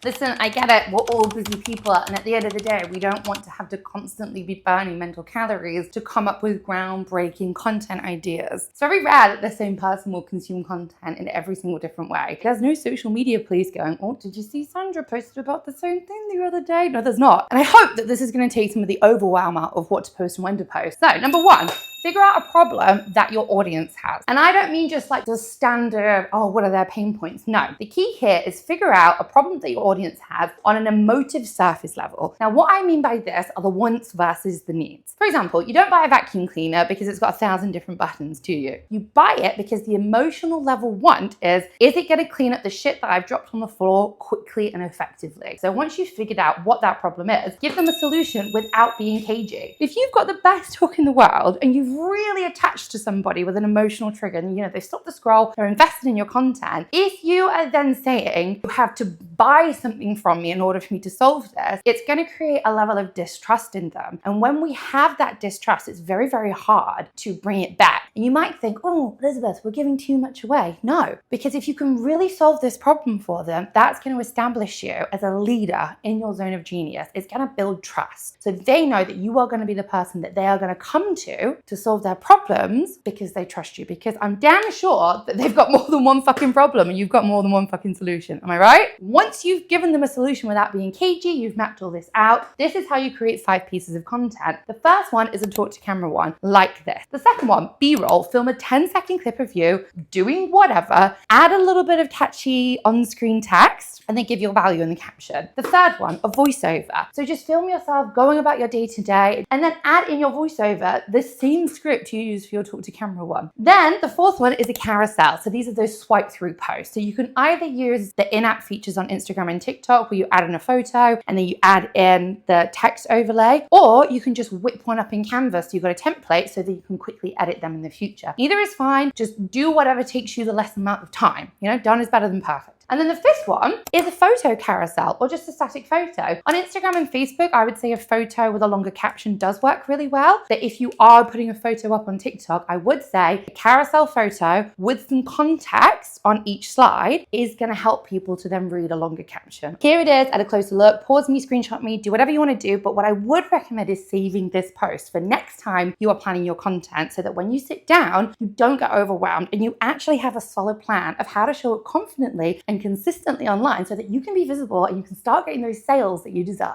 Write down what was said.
Listen, I get it. We're all busy people. And at the end of the day, we don't want to have to constantly be burning mental calories to come up with groundbreaking content ideas. It's very rare that the same person will consume content in every single different way. There's no social media police going, oh, did you see Sandra posted about the same thing the other day? No, there's not. And I hope that this is going to take some of the overwhelm out of what to post and when to post. So, number one, figure out a problem that your audience has. And I don't mean just like the standard, oh, what are their pain points? No, the key here is figure out a problem that your audience has on an emotive surface level. Now, what I mean by this are the wants versus the needs. For example, you don't buy a vacuum cleaner because it's got 1,000 different buttons, do you? You buy it because the emotional level want is it gonna clean up the shit that I've dropped on the floor quickly and effectively? So once you've figured out what that problem is, give them a solution without being cagey. If you've got the best hook in the world and you've really attached to somebody with an emotional trigger and they've stopped the scroll, they're invested in your content, if you are then saying you have to buy something from me in order for me to solve this, it's going to create a level of distrust in them. And when we have that distrust, it's very, very hard to bring it back. And you might think, oh, Elizabeth, we're giving too much away. No, because if you can really solve this problem for them, that's going to establish you as a leader in your zone of genius. It's going to build trust. So they know that you are going to be the person that they are going to come to solve their problems because they trust you. Because I'm damn sure that they've got more than one fucking problem and you've got more than one fucking solution. Am I right? Once you've given them a solution without being cagey, you've mapped all this out. This is how you create 5 pieces of content. The first one is a talk to camera one, like this. The second one, B-roll, film a 10-second clip of you doing whatever, add a little bit of catchy on-screen text, and then give your value in the caption. The third one, a voiceover. So just film yourself going about your day-to-day and then add in your voiceover the same script you use for your talk to camera one. Then the fourth one is a carousel. So these are those swipe through posts. So you can either use the in-app features on Instagram and TikTok where you add in a photo and then you add in the text overlay, or you can just whip one up in Canva so you've got a template so that you can quickly edit them in the future. Either is fine. Just do whatever takes you the less amount of time. Done is better than perfect. And then the fifth one is a photo carousel or just a static photo. On Instagram and Facebook, I would say a photo with a longer caption does work really well. But if you are putting a photo up on TikTok, I would say a carousel photo with some context on each slide is going to help people to then read a longer caption. Here it is at a closer look. Pause me, screenshot me, do whatever you want to do. But what I would recommend is saving this post for next time you are planning your content so that when you sit down, you don't get overwhelmed and you actually have a solid plan of how to show up confidently and consistently online so that you can be visible and you can start getting those sales that you deserve.